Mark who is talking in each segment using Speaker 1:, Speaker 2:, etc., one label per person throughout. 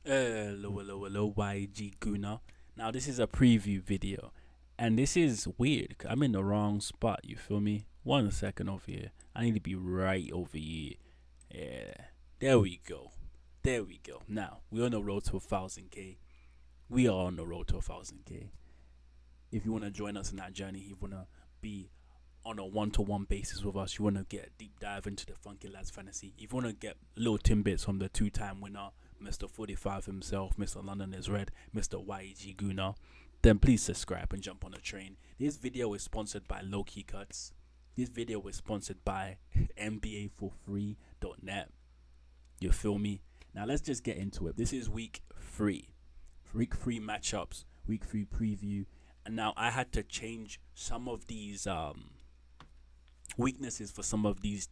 Speaker 1: Hello, yeggooner. Now this is a preview video, and this is weird. 'Cause I'm in the wrong spot. You feel me? 1 second over here. I need to be right over here. Yeah, there we go. There we go. Now we're on the road to 1,000K. We are on the road to 1,000K. If you want to join us in that journey, you want to be on a one-to-one basis with us, you want to get a deep dive into the Funky Lads fantasy, if you want to get little tidbits from the two-time winner, Mr. 45 himself, Mr. London is Red, Mr. yeggooner, then please subscribe and jump on the train. This video is sponsored by Low Key Cuts. This video is sponsored by NBA4free.net. You feel me? Now let's just get into it. This is week 3. Week 3 matchups, week 3 preview. And now I had to change some of these weaknesses for some of these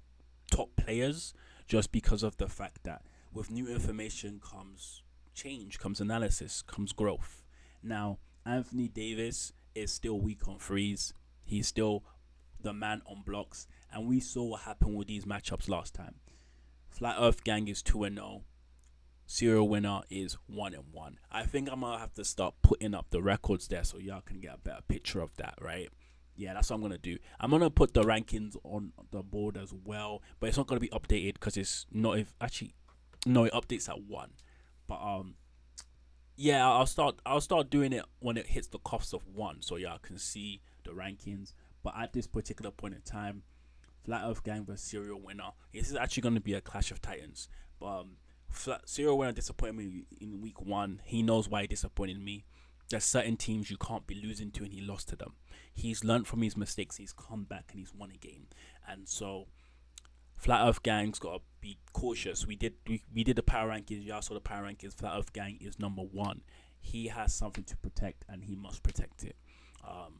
Speaker 1: top players, just because of the fact that with new information comes change, comes analysis, comes growth. Now, Anthony Davis is still weak on threes. He's still the man on blocks. And we saw what happened with these matchups last time. Flat Earth Gang is 2-0. Serial winner is 1-1. I think I'm gonna have to start putting up the records there so y'all can get a better picture of that, right? Yeah, that's what I'm gonna do. I'm gonna put the rankings on the board as well, but it's not gonna be updated because it's not. If actually, no, it updates at 1. But yeah, I'll start doing it when it hits the cuffs of 1, so y'all can see the rankings. But at this particular point in time, Flat Earth Gang versus Serial Winner. This is actually gonna be a clash of titans. But Serial Winner disappointed me in week 1. He knows why he disappointed me. There's certain teams you can't be losing to, and he lost to them. He's learned from his mistakes. He's come back and he's won a game. And so, Flat Earth Gang's got to be cautious. We did the power rankings. Y'all saw the power rankings. Flat Earth Gang is number 1. He has something to protect, and he must protect it. A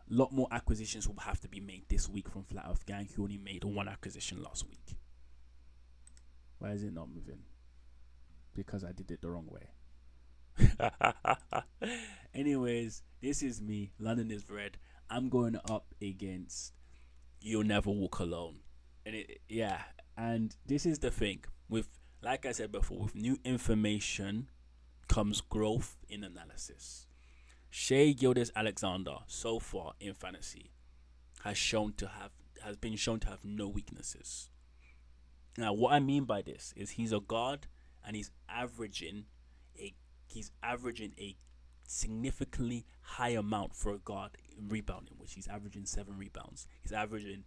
Speaker 1: lot more acquisitions will have to be made this week from Flat Earth Gang. He only made 1 acquisition last week. Why is it not moving? Because I did it the wrong way. Anyways, this is me. London is Red. I'm going up against You'll Never Walk Alone. And this is the thing. With, like I said before, with new information comes growth in analysis. Shea Gilgeous-Alexander, so far in fantasy, has been shown to have no weaknesses. Now, what I mean by this is he's a guard, and he's averaging a significantly high amount for a guard in rebounding, which he's averaging 7 rebounds. He's averaging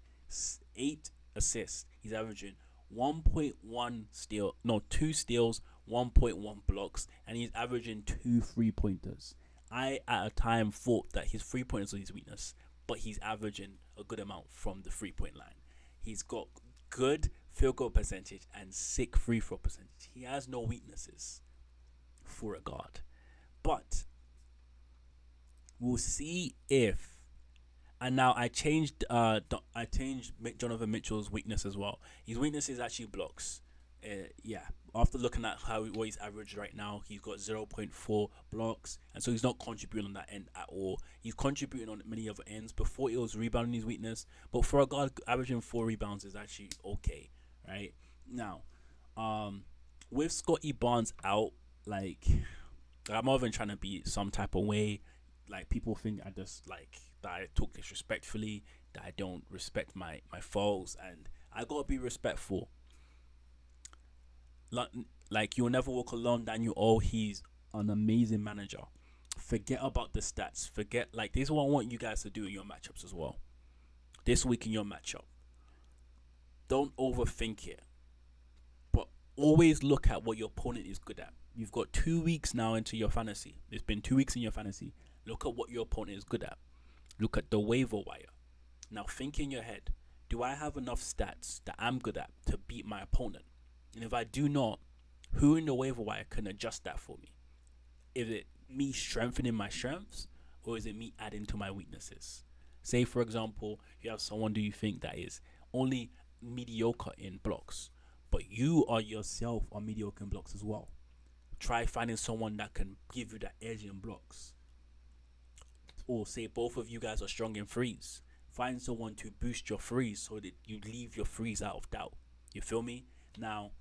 Speaker 1: 8 assists. He's averaging 2 steals, 1.1 blocks, and he's averaging 2 3-pointers. I at a time thought that his 3-pointers was his weakness, but he's averaging a good amount from the 3-point line. He's got good field goal percentage and sick free throw percentage. He has no weaknesses for a guard. But we'll see if, and now I changed Jonathan Mitchell's weakness as well. His weakness is actually blocks. After looking at what he's averaged right now, he's got 0.4 blocks, and so he's not contributing on that end at all. He's contributing on many other ends. Before, it was rebounding his weakness, but for a guard, averaging 4 rebounds is actually okay, right? Now, with Scotty Barnes out, I'm not even trying to be some type of way. Like, people think I just that I talk disrespectfully, that I don't respect my foes, and I gotta be respectful. You'll Never Walk Alone, Daniel O. He's an amazing manager. Forget about the stats. This is what I want you guys to do in your matchups as well. This week in your matchup, don't overthink it, but always look at what your opponent is good at. You've got 2 weeks now into your fantasy. It's been 2 weeks in your fantasy. Look at what your opponent is good at. Look at the waiver wire. Now think in your head, do I have enough stats that I'm good at to beat my opponent? And if I do not, who in the waiver wire can adjust that for me? Is it me strengthening my strengths, or is it me adding to my weaknesses? Say, for example, you have someone do you think that is only mediocre in blocks, but you are yourself are mediocre in blocks as well. Try finding someone that can give you that edge in blocks. Or say both of you guys are strong in threes. Find someone to boost your threes so that you leave your threes out of doubt. You feel me? Now,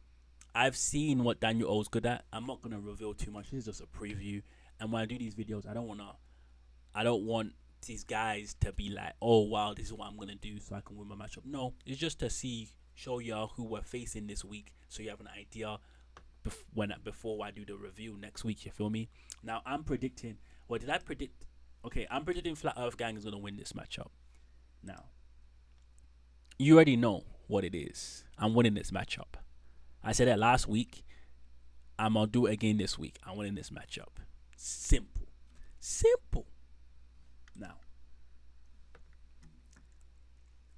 Speaker 1: I've seen what Daniel O's good at. I'm not gonna reveal too much. This is just a preview. And when I do these videos, I don't want these guys to be like, oh wow, this is what I'm gonna do so I can win my matchup. No, it's just to show y'all who we're facing this week, so you have an idea before I do the review next week. You feel me? Now I'm predicting. What did I predict? Okay, I'm predicting Flat Earth Gang is gonna win this matchup. Now, you already know what it is. I'm winning this matchup. I said that last week. I'm gonna do it again this week. I'm winning this matchup. Simple. Simple. Now,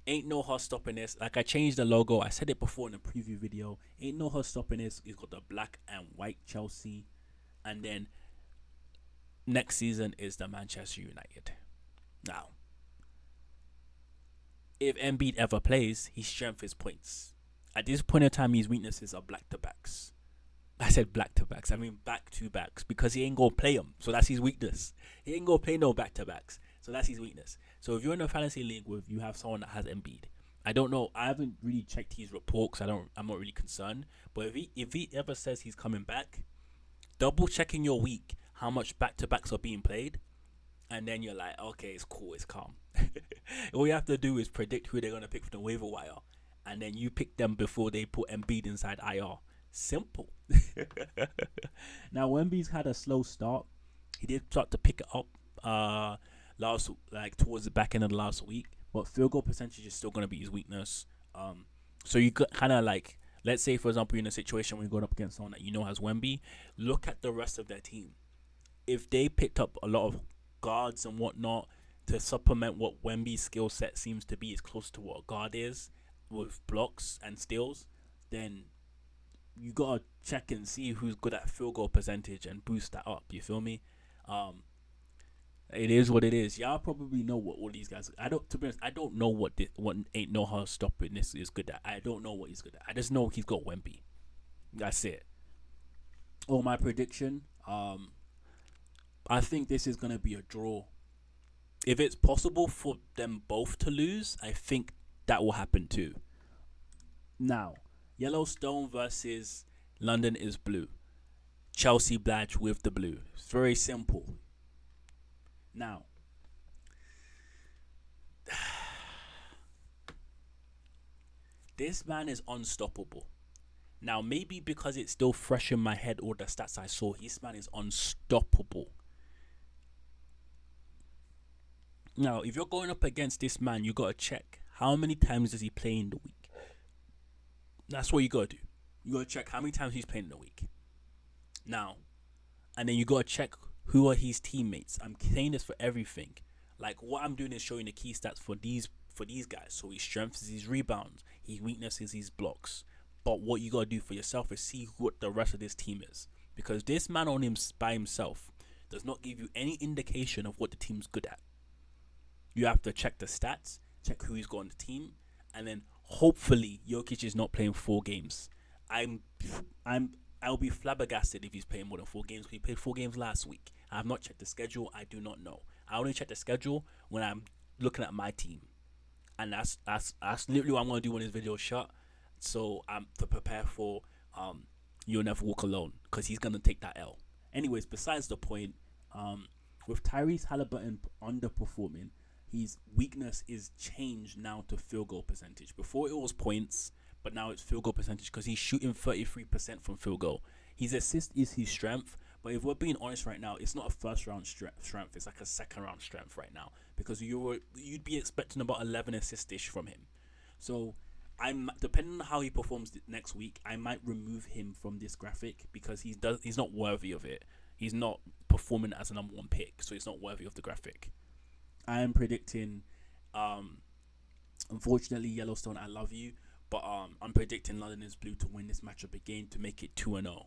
Speaker 1: ain't no her stopping this. Like, I changed the logo. I said it before in the preview video. Ain't no her stopping this. It's got the black and white Chelsea. And then next season is the Manchester United. Now, if Embiid ever plays, his strength is points. At this point in time, his weaknesses are back to backs. I said back to backs. I mean back to backs, because he ain't gonna play them. So that's his weakness. He ain't gonna play no back to backs. So that's his weakness. So if you're in a fantasy league with you have someone that has Embiid, I don't know. I haven't really checked his reports. I'm not really concerned. But if he ever says he's coming back, double checking your week how much back to backs are being played, and then you're like, okay, it's cool, it's calm. All you have to do is predict who they're gonna pick from the waiver wire, and then you pick them before they put Embiid inside IR. Simple. Now, Wemby's had a slow start. He did start to pick it up towards the back end of the last week, but field goal percentage is still going to be his weakness. So you could kind of like, let's say for example, you're in a situation where you're going up against someone that you know has Wemby. Look at the rest of their team. If they picked up a lot of guards and whatnot to supplement what Wemby's skill set seems to be, is close to what a guard is with blocks and steals, then you gotta check and see who's good at field goal percentage and boost that up. You feel me? It is what it is. Y'all probably know what all these guys. To be honest, I don't know what ain't no how stopping this is good at. I don't know what he's good at. I just know he's got Wemby. That's it. Oh, my prediction. I think this is gonna be a draw. If it's possible for them both to lose, I think that will happen too. Now, Yellowstone versus London is blue. Chelsea badge with the blue. It's very simple. Now, this man is unstoppable. Now, maybe because it's still fresh in my head, all the stats I saw, this man is unstoppable. Now, if you're going up against this man, you got to check how many times does he play in the week. That's what you got to do. You got to check how many times he's playing in a week. Now, and then you got to check who are his teammates. I'm saying this for everything. Like, what I'm doing is showing the key stats for these guys. So his strength is his rebounds. His weakness is his blocks. But what you got to do for yourself is see what the rest of this team is. Because this man on him by himself does not give you any indication of what the team's good at. You have to check the stats, check who he's got on the team, and then hopefully Jokic is not playing 4 games. I'll be flabbergasted if he's playing more than 4 games. He played 4 games last week. I have not checked the schedule. I do not know. I only check the schedule when I'm looking at my team, and that's literally what I'm gonna do when this video is shot. So I'm to prepare for You'll Never Walk Alone, because he's gonna take that L. Anyways, besides the point, with Tyrese Halliburton underperforming, his weakness is changed now to field goal percentage. Before it was points, but now it's field goal percentage because he's shooting 33% from field goal. His assist is his strength, but if we're being honest right now, it's not a first round strength. It's like a second round strength right now, because you'd be expecting about 11 assists-ish from him. So depending on how he performs next week, I might remove him from this graphic because he's not worthy of it. He's not performing as a number 1 pick, so he's not worthy of the graphic. I am predicting, unfortunately, Yellowstone, I love you, but I'm predicting London is blue to win this matchup again to make it 2-0.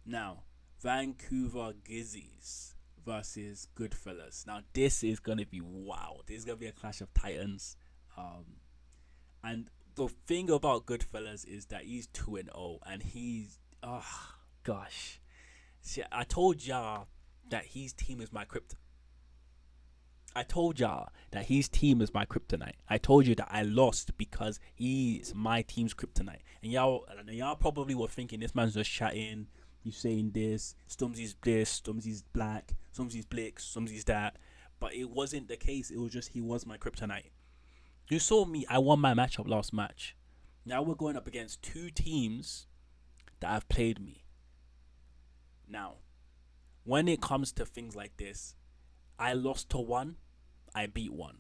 Speaker 1: Now, Vancouver Grizzlies versus Goodfellas. Now, this is going to be wow. This is going to be a clash of titans. And the thing about Goodfellas is that he's 2-0, and he's, oh, gosh. See, I told y'all that his team is my crypto. I told y'all that his team is my kryptonite. I told you that I lost because he's my team's kryptonite. And y'all probably were thinking this man's just chatting. He's saying this, Stormzy's black, Stormzy's blick, Stormzy's that. But it wasn't the case. It was just he was my kryptonite. You saw me. I won my matchup last match. Now we're going up against two teams that have played me. Now, when it comes to things like this, I lost to one, I beat one.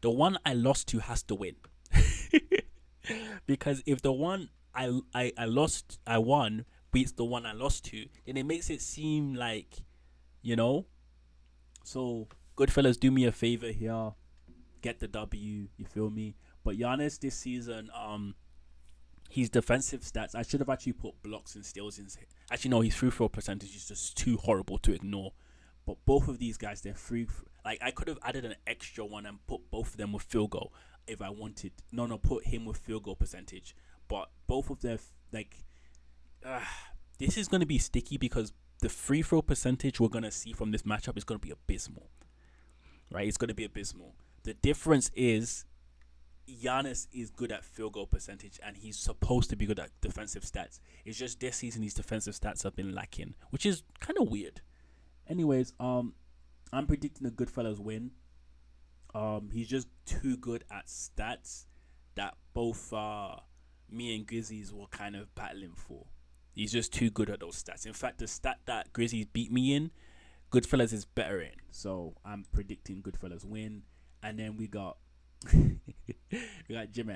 Speaker 1: The one I lost to has to win. Because if the one I won beats the one I lost to, then it makes it seem like, you know. So, good fellas, do me a favor here. Get the W, you feel me? But Giannis this season, his defensive stats, I should have actually put blocks and steals in. Actually, no, his free throw percentage is just too horrible to ignore. But both of these guys, they're free. Like, I could have added an extra one and put both of them with field goal if I wanted. No, put him with field goal percentage. But both of their, this is going to be sticky because the free throw percentage we're going to see from this matchup is going to be abysmal. Right? It's going to be abysmal. The difference is Giannis is good at field goal percentage and he's supposed to be good at defensive stats. It's just this season his defensive stats have been lacking, which is kind of weird. Anyways, I'm predicting a Goodfellas win. He's just too good at stats that both me and Grizzlies were kind of battling for. He's just too good at those stats. In fact, the stat that Grizzlies beat me in, Goodfellas is better in. So I'm predicting Goodfellas win. And then we got Jimmy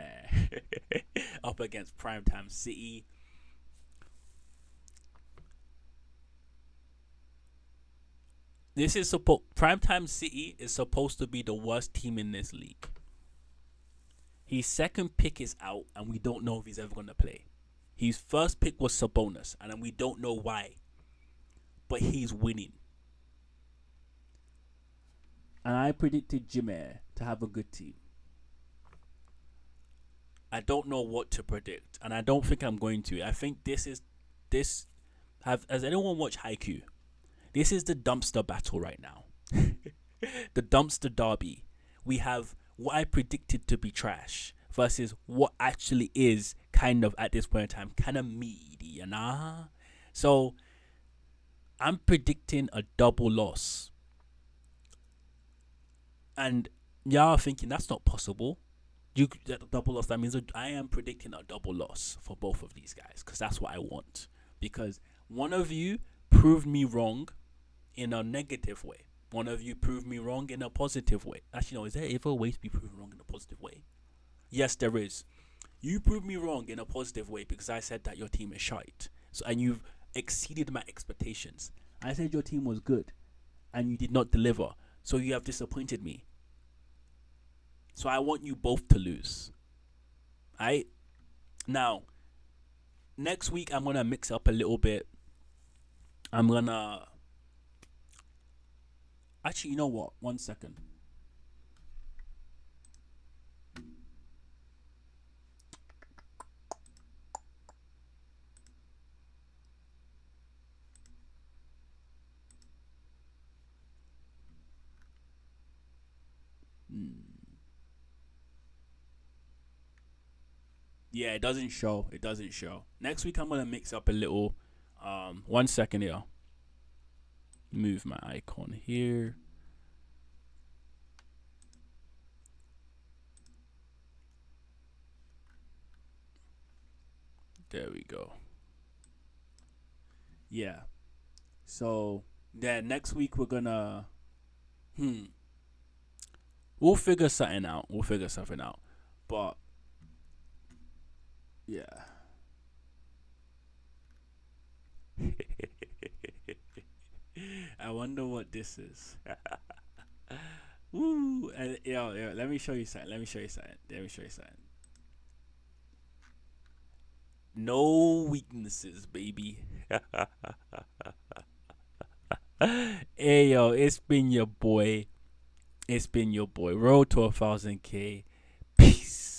Speaker 1: up against Primetime City. This is Primetime City is supposed to be the worst team in this league. His second pick is out, and we don't know if he's ever going to play. His first pick was Sabonis, and we don't know why. But he's winning. And I predicted Jimmy to have a good team. I don't know what to predict, and I don't think I'm going to. I think has anyone watched Haikyuu? This is the dumpster battle right now. The dumpster derby. We have what I predicted to be trash versus what actually is kind of, at this point in time, kind of meaty, So I'm predicting a double loss. And y'all are thinking that's not possible. Double loss, that means I am predicting a double loss for both of these guys because that's what I want. Because one of you proved me wrong in a negative way. One of you proved me wrong in a positive way. Actually, no, is there ever a way to be proven wrong in a positive way? Yes, there is. You proved me wrong in a positive way because I said that your team is shite. And you've exceeded my expectations. I said your team was good and you did not deliver. So you have disappointed me. So I want you both to lose. Now, next week I'm going to mix up a little bit. I'm going to... Actually, you know what? 1 second. Yeah, it doesn't show. Next week I'm going to mix up a little. 1 second here. Move my icon here. There we go. Yeah. So then next week we're gonna we'll figure something out. But yeah. I wonder what this is. Woo! Yo, let me show you something. No weaknesses, baby. Hey, yo, it's been your boy. Road to 1,000K. Peace.